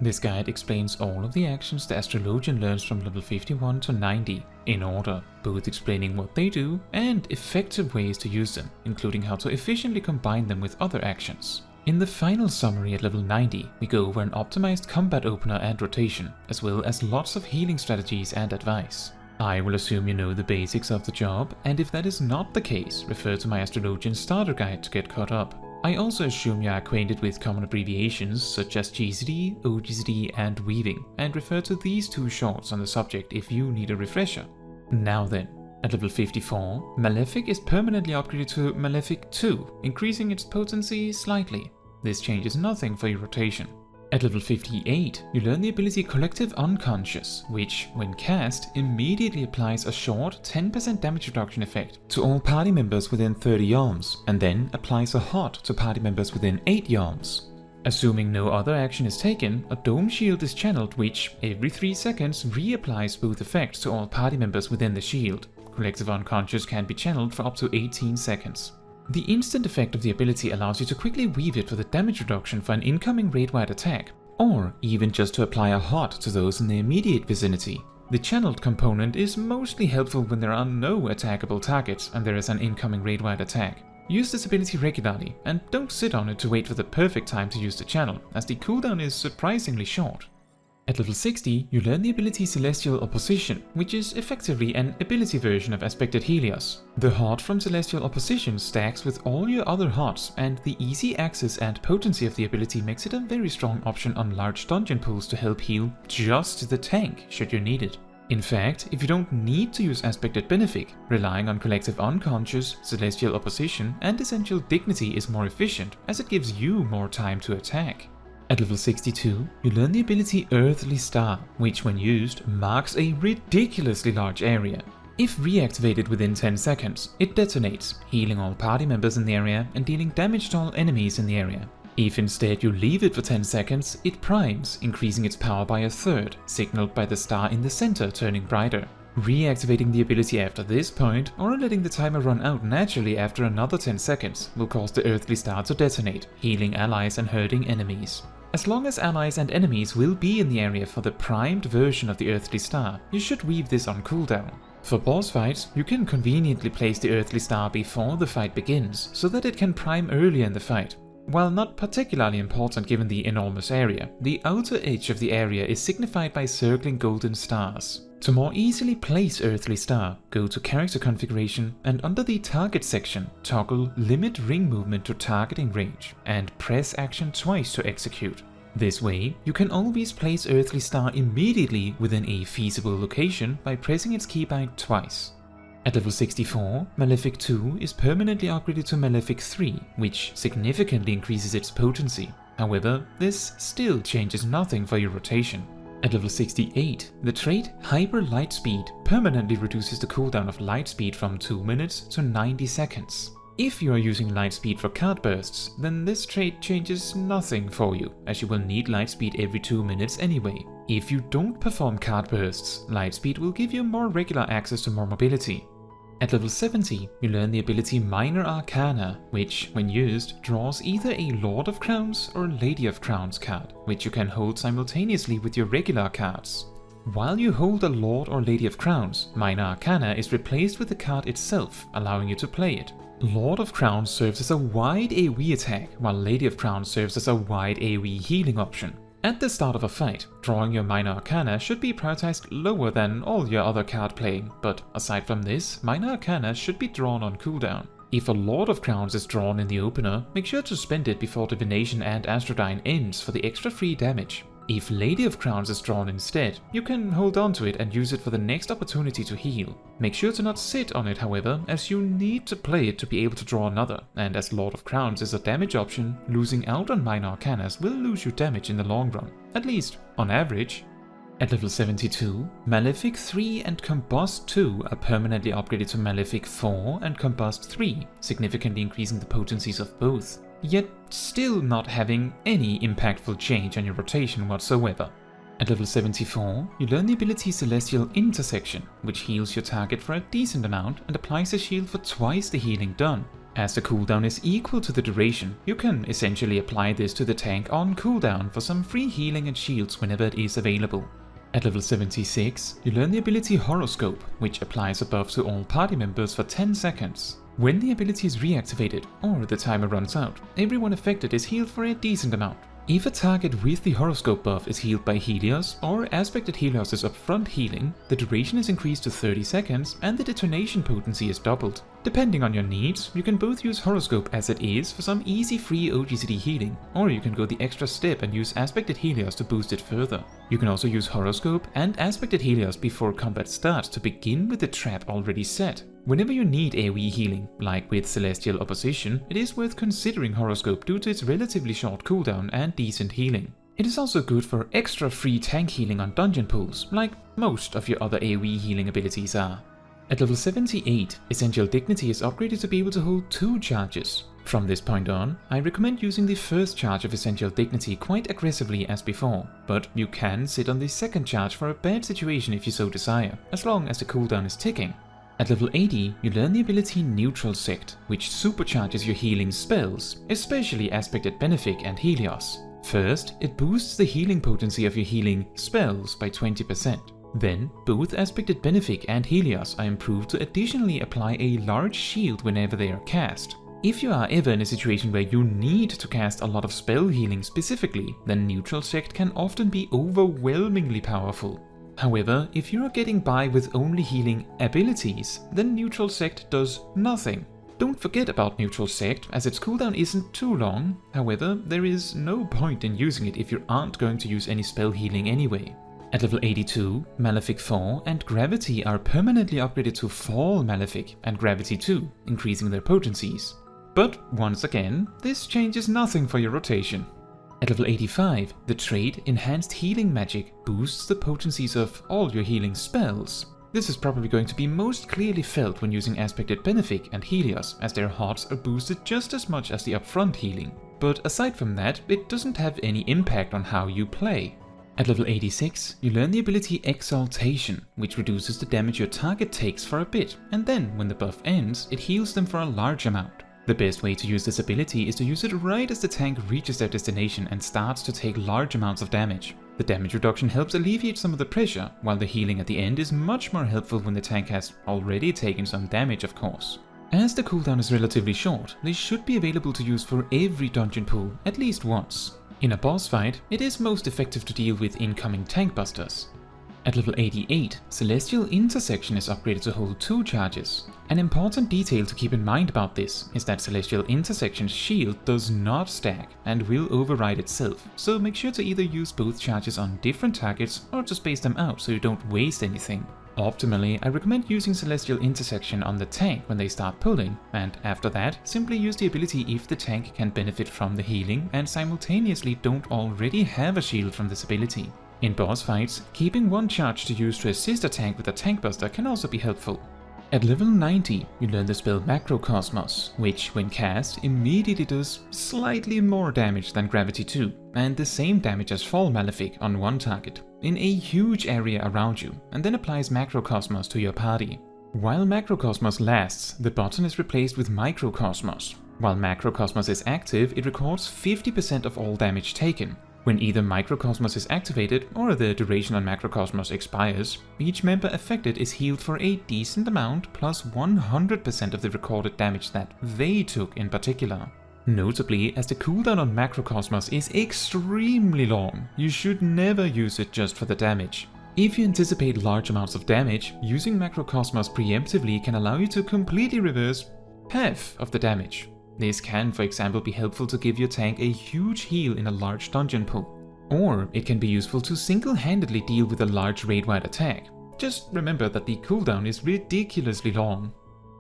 This guide explains all of the actions the Astrologian learns from level 51 to 90 in order, both explaining what they do and effective ways to use them, including how to efficiently combine them with other actions. In the final summary at level 90, we go over an optimized combat opener and rotation, as well as lots of healing strategies and advice. I will assume you know the basics of the job, and if that is not the case, refer to my Astrologian starter guide to get caught up. I also assume you are acquainted with common abbreviations such as GCD, OGCD and weaving, and refer to these two shorts on the subject if you need a refresher. Now then, at level 54, Malefic is permanently upgraded to Malefic 2, increasing its potency slightly. This changes nothing for your rotation. At level 58, you learn the ability Collective Unconscious, which, when cast, immediately applies a short 10% damage reduction effect to all party members within 30 yalms, and then applies a hot to party members within 8 yalms. Assuming no other action is taken, a Dome Shield is channeled which, every 3 seconds, reapplies both effects to all party members within the shield. Collective Unconscious can be channeled for up to 18 seconds. The instant effect of the ability allows you to quickly weave it for the damage reduction for an incoming raid-wide attack, or even just to apply a hot to those in the immediate vicinity. The channeled component is mostly helpful when there are no attackable targets and there is an incoming raid-wide attack. Use this ability regularly, and don't sit on it to wait for the perfect time to use the channel, as the cooldown is surprisingly short. At level 60, you learn the ability Celestial Opposition, which is effectively an ability version of Aspected Helios. The hot from Celestial Opposition stacks with all your other hots, and the easy access and potency of the ability makes it a very strong option on large dungeon pools to help heal just the tank should you need it. In fact, if you don't need to use Aspected Benefic, relying on Collective Unconscious, Celestial Opposition and Essential Dignity is more efficient, as it gives you more time to attack. At level 62, you learn the ability Earthly Star, which when used, marks a ridiculously large area. If reactivated within 10 seconds, it detonates, healing all party members in the area and dealing damage to all enemies in the area. If instead you leave it for 10 seconds, it primes, increasing its power by a third, signaled by the star in the center turning brighter. Reactivating the ability after this point, or letting the timer run out naturally after another 10 seconds, will cause the Earthly Star to detonate, healing allies and hurting enemies. As long as allies and enemies will be in the area for the primed version of the Earthly Star, you should weave this on cooldown. For boss fights, you can conveniently place the Earthly Star before the fight begins, so that it can prime earlier in the fight. While not particularly important given the enormous area, the outer edge of the area is signified by circling golden stars. To more easily place Earthly Star, go to Character Configuration and under the Target section, toggle Limit Ring Movement to Targeting Range and press action twice to execute. This way, you can always place Earthly Star immediately within a feasible location by pressing its keybind twice. At level 64, Malefic 2 is permanently upgraded to Malefic 3, which significantly increases its potency. However, this still changes nothing for your rotation. At level 68, the trait Hyper Lightspeed permanently reduces the cooldown of Lightspeed from 2 minutes to 90 seconds. If you are using Lightspeed for card bursts, then this trait changes nothing for you, as you will need Lightspeed every 2 minutes anyway. If you don't perform card bursts, Lightspeed will give you more regular access to more mobility. At level 70, you learn the ability Minor Arcana, which, when used, draws either a Lord of Crowns or Lady of Crowns card, which you can hold simultaneously with your regular cards. While you hold a Lord or Lady of Crowns, Minor Arcana is replaced with the card itself, allowing you to play it. Lord of Crowns serves as a wide AoE attack, while Lady of Crowns serves as a wide AoE healing option. At the start of a fight, drawing your Minor Arcana should be prioritized lower than all your other card playing, but aside from this, Minor Arcana should be drawn on cooldown. If a Lord of Crowns is drawn in the opener, make sure to spend it before Divination and Astrodyne ends for the extra free damage. If Lady of Crowns is drawn instead, you can hold on to it and use it for the next opportunity to heal. Make sure to not sit on it, however, as you need to play it to be able to draw another, and as Lord of Crowns is a damage option, losing out on Minor Arcanas will lose you damage in the long run, at least on average. At level 72, Malefic 3 and Combust 2 are permanently upgraded to Malefic 4 and Combust 3, significantly increasing the potencies of both, yet still not having any impactful change on your rotation whatsoever. At level 74, you learn the ability Celestial Intersection, which heals your target for a decent amount and applies a shield for twice the healing done. As the cooldown is equal to the duration, you can essentially apply this to the tank on cooldown for some free healing and shields whenever it is available. At level 76, you learn the ability Horoscope, which applies a buff to all party members for 10 seconds. When the ability is reactivated, or the timer runs out, everyone affected is healed for a decent amount. If a target with the Horoscope buff is healed by Helios, or aspected Helios' upfront healing, the duration is increased to 30 seconds and the detonation potency is doubled. Depending on your needs, you can both use Horoscope as it is for some easy free OGCD healing, or you can go the extra step and use aspected Helios to boost it further. You can also use Horoscope and aspected Helios before combat starts to begin with the trap already set. Whenever you need AoE healing, like with Celestial Opposition, it is worth considering Horoscope due to its relatively short cooldown and decent healing. It is also good for extra free tank healing on dungeon pools, like most of your other AoE healing abilities are. At level 78, Essential Dignity is upgraded to be able to hold 2 charges. From this point on, I recommend using the first charge of Essential Dignity quite aggressively as before, but you can sit on the second charge for a bad situation if you so desire, as long as the cooldown is ticking. At level 80, you learn the ability Neutral Sect, which supercharges your healing spells, especially Aspected Benefic and Helios. First, it boosts the healing potency of your healing spells by 20%. Then, both Aspected Benefic and Helios are improved to additionally apply a large shield whenever they are cast. If you are ever in a situation where you need to cast a lot of spell healing specifically, then Neutral Sect can often be overwhelmingly powerful. However, if you are getting by with only healing abilities, then Neutral Sect does nothing. Don't forget about Neutral Sect, as its cooldown isn't too long. However, there is no point in using it if you aren't going to use any spell healing anyway. At level 82, Malefic 4 and Gravity are permanently upgraded to Fall Malefic and Gravity 2, increasing their potencies. But once again, this changes nothing for your rotation. At level 85, the trait Enhanced Healing Magic boosts the potencies of all your healing spells. This is probably going to be most clearly felt when using Aspected Benefic and Helios, as their HOTS are boosted just as much as the upfront healing. But aside from that, it doesn't have any impact on how you play. At level 86, you learn the ability Exaltation, which reduces the damage your target takes for a bit, and then when the buff ends, it heals them for a large amount. The best way to use this ability is to use it right as the tank reaches their destination and starts to take large amounts of damage. The damage reduction helps alleviate some of the pressure, while the healing at the end is much more helpful when the tank has already taken some damage, of course. As the cooldown is relatively short, they should be available to use for every dungeon pool at least once. In a boss fight, it is most effective to deal with incoming tank busters. At level 88, Celestial Intersection is upgraded to hold 2 charges. An important detail to keep in mind about this is that Celestial Intersection's shield does not stack and will override itself, so make sure to either use both charges on different targets or to space them out so you don't waste anything. Optimally, I recommend using Celestial Intersection on the tank when they start pulling, and after that, simply use the ability if the tank can benefit from the healing and simultaneously don't already have a shield from this ability. In boss fights, keeping one charge to use to assist a tank with a tank buster can also be helpful. At level 90, you learn the spell Macrocosmos, which, when cast, immediately does slightly more damage than Gravity 2, and the same damage as Fall Malefic on one target, in a huge area around you, and then applies Macrocosmos to your party. While Macrocosmos lasts, the button is replaced with Microcosmos. While Macrocosmos is active, it records 50% of all damage taken. When either Microcosmos is activated or the duration on Macrocosmos expires, each member affected is healed for a decent amount plus 100% of the recorded damage that they took in particular. Notably, as the cooldown on Macrocosmos is extremely long, you should never use it just for the damage. If you anticipate large amounts of damage, using Macrocosmos preemptively can allow you to completely reverse half of the damage. This can, for example, be helpful to give your tank a huge heal in a large dungeon pool. Or it can be useful to single-handedly deal with a large raid-wide attack. Just remember that the cooldown is ridiculously long.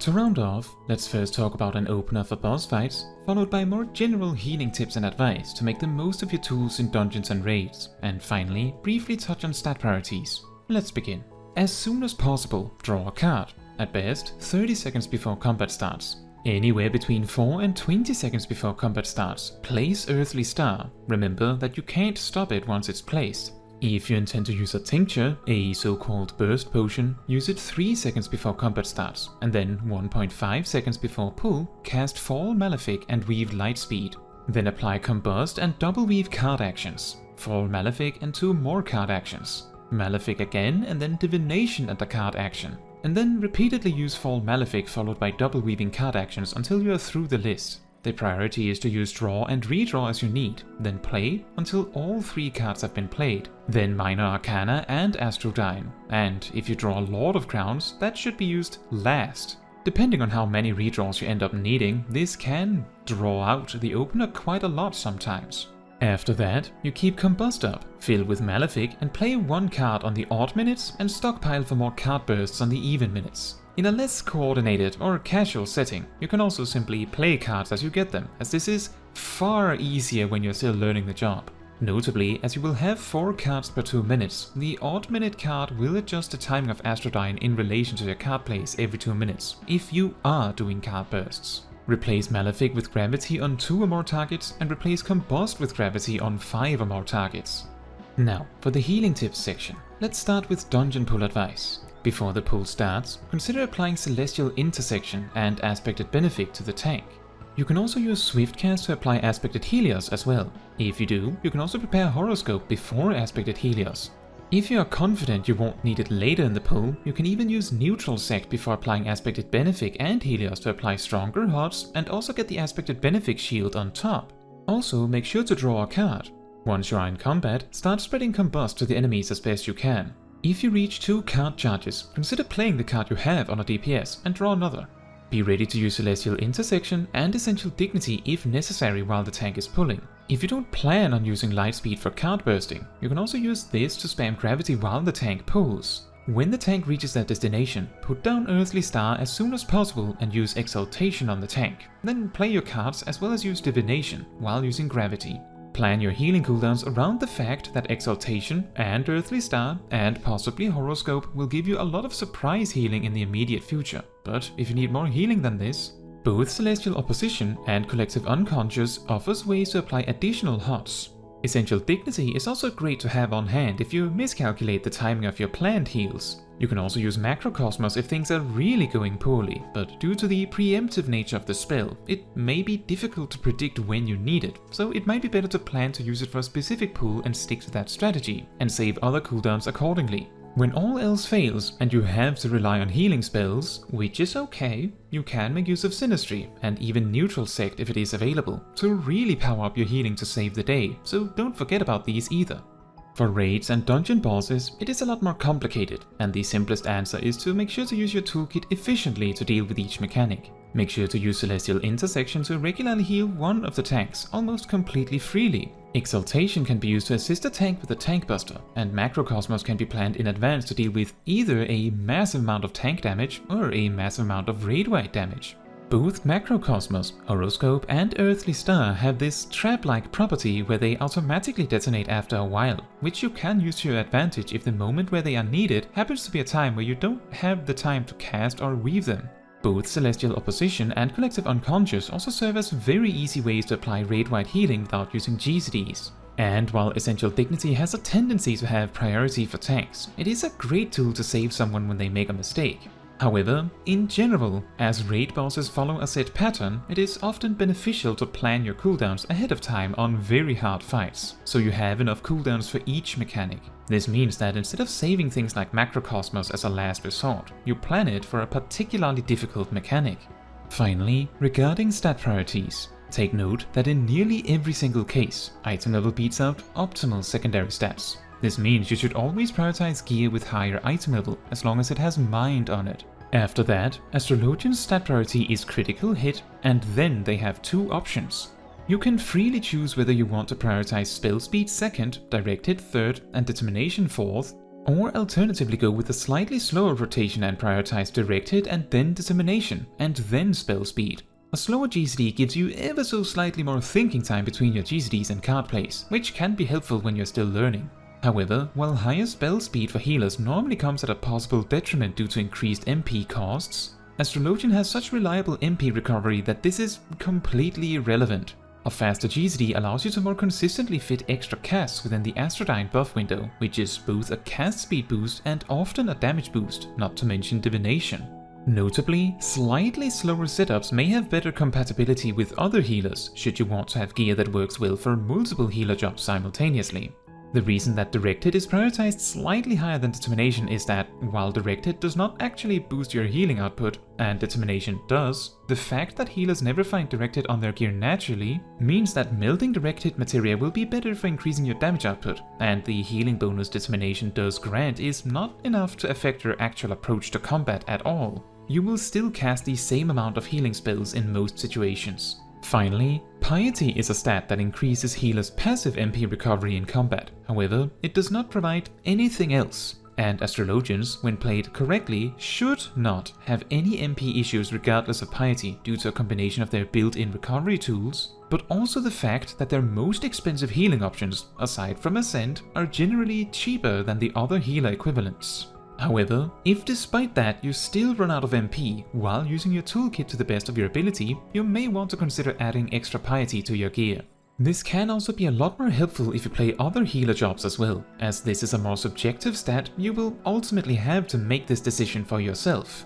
To round off, let's first talk about an opener for boss fights, followed by more general healing tips and advice to make the most of your tools in dungeons and raids, and finally, briefly touch on stat priorities. Let's begin. As soon as possible, draw a card, at best 30 seconds before combat starts. Anywhere between 4 and 20 seconds before combat starts, place Earthly Star. Remember that you can't stop it once it's placed. If you intend to use a tincture, a so-called burst potion, use it 3 seconds before combat starts, and then 1.5 seconds before pull, cast Fall Malefic and weave Lightspeed. Then apply Combust and double weave card actions, Fall Malefic and 2 more card actions, Malefic again and then Divination and a card action. And then repeatedly use Fall Malefic followed by double weaving card actions until you are through the list. The priority is to use draw and redraw as you need, then play until all 3 cards have been played, then Minor Arcana and Astrologian, and if you draw Lord of Crowns, that should be used last. Depending on how many redraws you end up needing, this can draw out the opener quite a lot sometimes. After that, you keep Combust up, fill with Malefic and play 1 card on the odd minutes and stockpile for more card bursts on the even minutes. In a less coordinated or casual setting, you can also simply play cards as you get them, as this is far easier when you're still learning the job. Notably, as you will have 4 cards per 2 minutes, the odd minute card will adjust the timing of Astrologian in relation to your card plays every 2 minutes, if you are doing card bursts. Replace Malefic with Gravity on 2 or more targets, and replace Combust with Gravity on 5 or more targets. Now, for the healing tips section, let's start with dungeon pull advice. Before the pull starts, consider applying Celestial Intersection and Aspected Benefic to the tank. You can also use Swiftcast to apply Aspected Helios as well. If you do, you can also prepare Horoscope before Aspected Helios. If you are confident you won't need it later in the pull, you can even use Neutral Sect before applying Aspected Benefic and Helios to apply stronger HOTS and also get the Aspected Benefic shield on top. Also, make sure to draw a card. Once you are in combat, start spreading Combust to the enemies as best you can. If you reach 2 card charges, consider playing the card you have on a DPS and draw another. Be ready to use Celestial Intersection and Essential Dignity if necessary while the tank is pulling. If you don't plan on using Lightspeed for card bursting, you can also use this to spam Gravity while the tank pulls. When the tank reaches their destination, put down Earthly Star as soon as possible and use Exaltation on the tank. Then play your cards as well as use Divination while using Gravity. Plan your healing cooldowns around the fact that Exaltation and Earthly Star and possibly Horoscope will give you a lot of surprise healing in the immediate future. But if you need more healing than this, both Celestial Opposition and Collective Unconscious offers ways to apply additional HOTS. Essential Dignity is also great to have on hand if you miscalculate the timing of your planned heals. You can also use Macrocosmos if things are really going poorly, but due to the preemptive nature of the spell, it may be difficult to predict when you need it, so it might be better to plan to use it for a specific pool and stick to that strategy, and save other cooldowns accordingly. When all else fails and you have to rely on healing spells, which is okay, you can make use of Sinistry and even Neutral Sect if it is available, to really power up your healing to save the day, so don't forget about these either. For raids and dungeon bosses, it is a lot more complicated, and the simplest answer is to make sure to use your toolkit efficiently to deal with each mechanic. Make sure to use Celestial Intersection to regularly heal one of the tanks almost completely freely. Exaltation can be used to assist a tank with a tank buster, and Macrocosmos can be planned in advance to deal with either a massive amount of tank damage or a massive amount of raid-wide damage. Both Macrocosmos, Horoscope and Earthly Star have this trap-like property where they automatically detonate after a while, which you can use to your advantage if the moment where they are needed happens to be a time where you don't have the time to cast or weave them. Both Celestial Opposition and Collective Unconscious also serve as very easy ways to apply raid-wide healing without using GCDs. And while Essential Dignity has a tendency to have priority for tanks, it is a great tool to save someone when they make a mistake. However, in general, as raid bosses follow a set pattern, it is often beneficial to plan your cooldowns ahead of time on very hard fights, so you have enough cooldowns for each mechanic. This means that instead of saving things like Macrocosmos as a last resort, you plan it for a particularly difficult mechanic. Finally, regarding stat priorities, take note that in nearly every single case, item level beats out optimal secondary stats. This means you should always prioritize gear with higher item level, as long as it has mind on it. After that, Astrologian's stat priority is critical hit, and then they have 2 options. You can freely choose whether you want to prioritize spell speed 2nd, direct hit 3rd, and determination 4th, or alternatively go with a slightly slower rotation and prioritize direct hit and then determination, and then spell speed. A slower GCD gives you ever so slightly more thinking time between your GCDs and card plays, which can be helpful when you're still learning. However, while higher spell speed for healers normally comes at a possible detriment due to increased MP costs, Astrologian has such reliable MP recovery that this is completely irrelevant. A faster GCD allows you to more consistently fit extra casts within the Astrodyne buff window, which is both a cast speed boost and often a damage boost, not to mention divination. Notably, slightly slower setups may have better compatibility with other healers, should you want to have gear that works well for multiple healer jobs simultaneously. The reason that Directed is prioritized slightly higher than Determination is that, while Directed does not actually boost your healing output, and Determination does, the fact that healers never find Directed on their gear naturally means that melting Directed materia will be better for increasing your damage output, and the healing bonus Determination does grant is not enough to affect your actual approach to combat at all. You will still cast the same amount of healing spells in most situations. Finally, Piety is a stat that increases healers' passive MP recovery in combat. However, it does not provide anything else, and Astrologians, when played correctly, should not have any MP issues regardless of Piety due to a combination of their built-in recovery tools, but also the fact that their most expensive healing options, aside from Ascent, are generally cheaper than the other healer equivalents. However, if despite that you still run out of MP while using your toolkit to the best of your ability, you may want to consider adding extra Piety to your gear. This can also be a lot more helpful if you play other healer jobs as well, as this is a more subjective stat you will ultimately have to make this decision for yourself.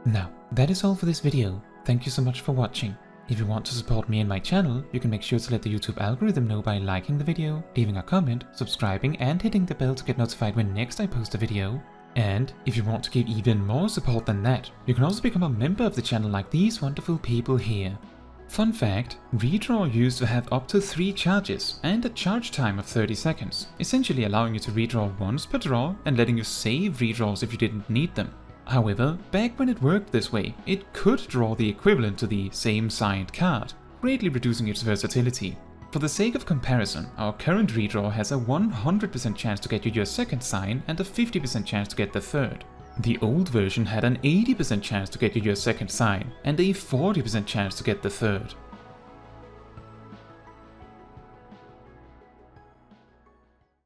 Now, that is all for this video. Thank you so much for watching. If you want to support me and my channel, you can make sure to let the YouTube algorithm know by liking the video, leaving a comment, subscribing and hitting the bell to get notified when next I post a video. And if you want to give even more support than that, you can also become a member of the channel like these wonderful people here. Fun fact, redraw used to have up to 3 charges and a charge time of 30 seconds, essentially allowing you to redraw once per draw and letting you save redraws if you didn't need them. However, back when it worked this way, it could draw the equivalent to the same signed card, greatly reducing its versatility. For the sake of comparison, our current redraw has a 100% chance to get you your second sign and a 50% chance to get the third. The old version had an 80% chance to get you your second sign and a 40% chance to get the third.